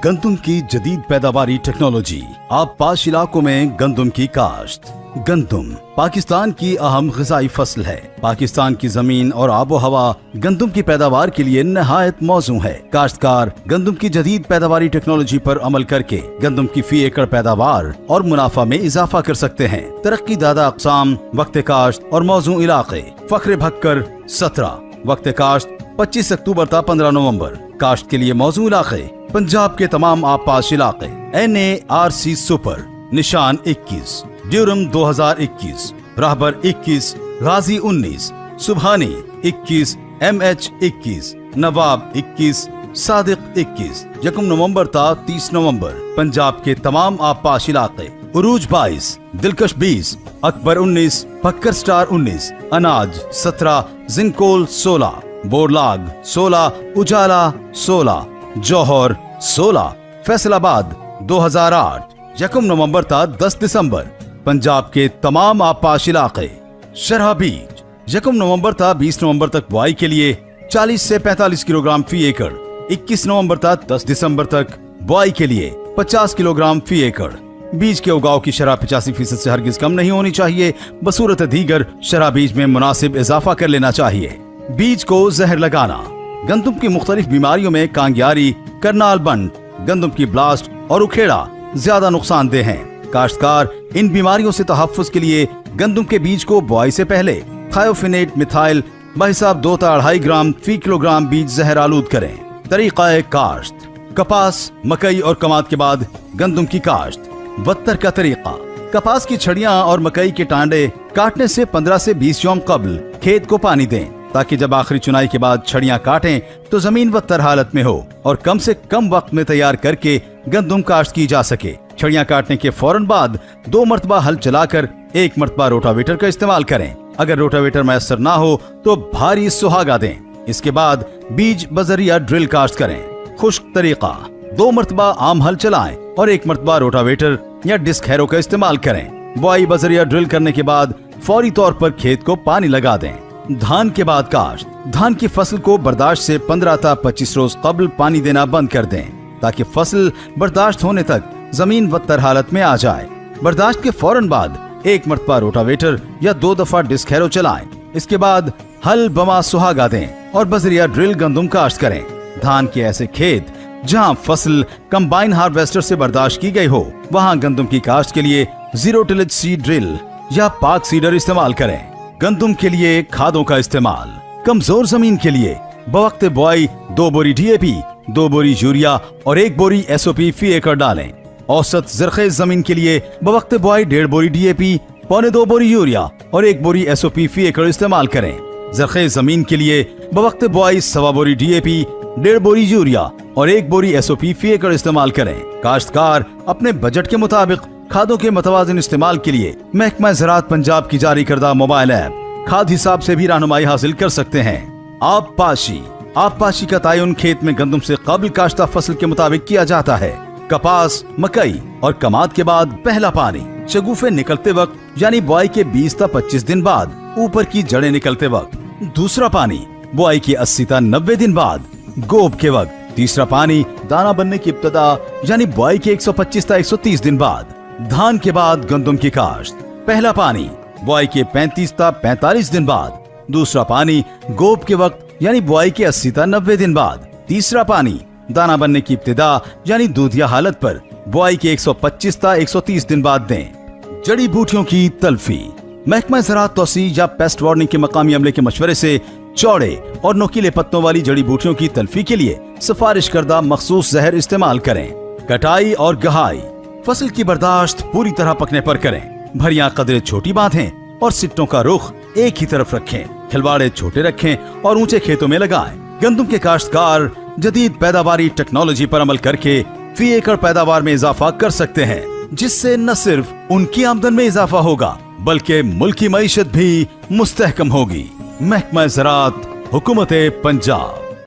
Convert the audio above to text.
गंदम की जदीद पैदावारी टेक्नोलॉजी। आप पाश इलाकों में गंदम की काश्त। गंदम पाकिस्तान की अहम ग़िज़ाई फसल है। पाकिस्तान की जमीन और आबो हवा गंदम की पैदावार के लिए नहायत मौजू है। काश्तकार गंदम की जदीद पैदावारी टेक्नोलॉजी पर अमल करके गंदम की फी एकड़ पैदावार और मुनाफा में इजाफा कर सकते हैं। तरक्की दादा अक़साम, वक्त काश्त और मौजू इलाके। फख्र भक्कर 17, वक्त काश्त 25 अक्टूबर था 15 नवंबर। काश्त के लिए मौजू इलाके पंजाब के तमाम आपाश इलाके। NARC सुपर, निशान 21, ड्यूरम 2021, राहबर 21, गाजी 19, सुबहानी 21, MH 21, नवाब 21, सादिक 21। यकम नवंबर था 30 नवंबर। पंजाब के तमाम आपाश इलाके। उरूज 22, दिलकश 20, अकबर 19, पक्कर स्टार 19, अनाज 17, जिनकोल 16, बोरलाग 16, उजाला 16, जौहर 16, फैसलाबाद 2008। यकम नवंबर था 10 दिसंबर। पंजाब के तमाम आपाश इलाके। शरहा बीज यकम नवंबर था 20 नवंबर तक बुआई के लिए 40 से 45 किलोग्राम फी एकड़। 21 नवंबर था 10 दिसंबर तक बुआई के लिए 50 किलोग्राम फी एकड़। बीज के उगाव की शरह 85% से हरगिज कम नहीं होनी चाहिए। बसूरत दीगर शरह बीज में मुनासिब इजाफा कर लेना चाहिए। बीज को जहर लगाना। गंदम की मुख्तलिफ बीमारियों में कांगियारी, करनाल बंड, गंदम की ब्लास्ट और उखेड़ा ज्यादा नुकसानदेह हैं। काश्तकार इन बीमारियों से तहफ़्फ़ुज़ के लिए गंदम के बीज को बुआई से पहले थायोफिनेट मिथाइल बहिसाब 2 से 2.5 ग्राम फी किलोग्राम बीज जहर आलूद करें। तरीक़ा काश्त। कपास, मकई और कमाद के बाद गंदम की काश्त। बत्तर का तरीका। कपास की छड़ियां और मकई के टांडे काटने से 15 से 20 यौम कबल खेत को पानी दें, ताकि जब आखिरी चुनाई के बाद छड़ियां काटें तो जमीन बत्तर हालत में हो और कम से कम वक्त में तैयार करके गंदम काश्त की जा सके। छड़ियां काटने के फौरन बाद 2 मरतबा हल चलाकर 1 मरतबा रोटावेटर का इस्तेमाल करें। अगर रोटावेटर मैसर ना हो तो भारी सुहागा दें। इसके बाद बीज बजरिया ड्रिल काश्त करें। खुश्क तरीका। 2 मरतबा आम हल चलाएं और 1 मरतबा रोटावेटर या डिस्क हैरो का इस्तेमाल करें। बुआई बजरिया ड्रिल करने के बाद फौरी तौर पर खेत को पानी लगा दें। धान के बाद काश्त। धान की फसल को बर्दाश्त से 15 से 25 रोज कबल पानी देना बंद कर दें, ताकि फसल बर्दाश्त होने तक जमीन बत्तर हालत में आ जाए। बर्दाश्त के फौरन बाद 1 मरतबा रोटावेटर या 2 दफा डिस्क हैरो चलाएं। इसके बाद हल बमा सुहागा दें और बजरिया ड्रिल गंदम काश्त करें। धान के ऐसे खेत जहां फसल कंबाइन हार्वेस्टर से बर्दाश्त की गई हो, वहां गंदम की काश्त के लिए 0 टिलेज सीड ड्रिल या पाक सीडर इस्तेमाल करें। गंदम के लिए खादों का इस्तेमाल। कमजोर जमीन के लिए बवक्त बुआई 2 बोरी DAP, 2 बोरी यूरिया और 1 बोरी SOP फी एकड़ डालें। औसत ज़रख़ेज़ जमीन के लिए बवक्त बुआई 1.5 बोरी DAP, 1.25 बोरी यूरिया और 1 बोरी SOP फी एकड़ इस्तेमाल करें। ज़रख़ेज़ जमीन के लिए बवक्त बुआई 1.25 बोरी DAP, 1.5 बोरी यूरिया और 1 बोरी SOP फी एकड़ इस्तेमाल करें। काश्तकार अपने बजट के मुताबिक खादों के मतवाज़िन इस्तेमाल के लिए महकमा ज़राअत पंजाब की जारी करदा मोबाइल ऐप खाद हिसाब से भी रहनुमाई हासिल कर सकते हैं। आबपाशी का तयन खेत में गंदम से काबिल काश्ता फसल के मुताबिक किया जाता है। कपास, मकई और कमाद के बाद पहला पानी शगुफे निकलते वक्त यानी बुआई के 20 से 25 दिन बाद, ऊपर की जड़ें निकलते वक्त। दूसरा पानी बुआई के 80 से 90 दिन बाद, गोब के वक्त। तीसरा पानी दाना बनने की इब्तदा यानी बुआई के 125 से 130 दिन बाद। धान के बाद गंदम की काश्त। पहला पानी बुआई के 35 से 45 दिन बाद। दूसरा पानी गोब के वक्त यानी बुआई के 80 से 90 दिन बाद। तीसरा पानी दाना बनने की इब्तिदा यानी दूधिया हालत पर बुआई के 125 से 130 दिन बाद दें। जड़ी बूटियों की तल्फी। महकमा ज़राअत तौसी या पेस्ट वार्निंग के मकामी अमले के मशवरे से चौड़े और नोकीले पत्तों वाली जड़ी बूटियों की तल्फी के लिए सिफारिश करदा मखसूस जहर इस्तेमाल करें। कटाई और गहाई। फसल की बर्दाश्त पूरी तरह पकने पर करें। भरियां कदरे छोटी बांधें और सिट्टों का रुख एक ही तरफ रखें। खिलवाड़े छोटे रखें और ऊंचे खेतों में लगाएं। गंदम के काश्तकार जदीद पैदावारी टेक्नोलॉजी पर अमल करके फी एकड़ पैदावार में इजाफा कर सकते हैं, जिससे न सिर्फ उनकी आमदन में इजाफा होगा बल्कि मुल्क की मईशत भी मुस्तहकम होगी। महकमा ज़राअत, हुकूमत पंजाब।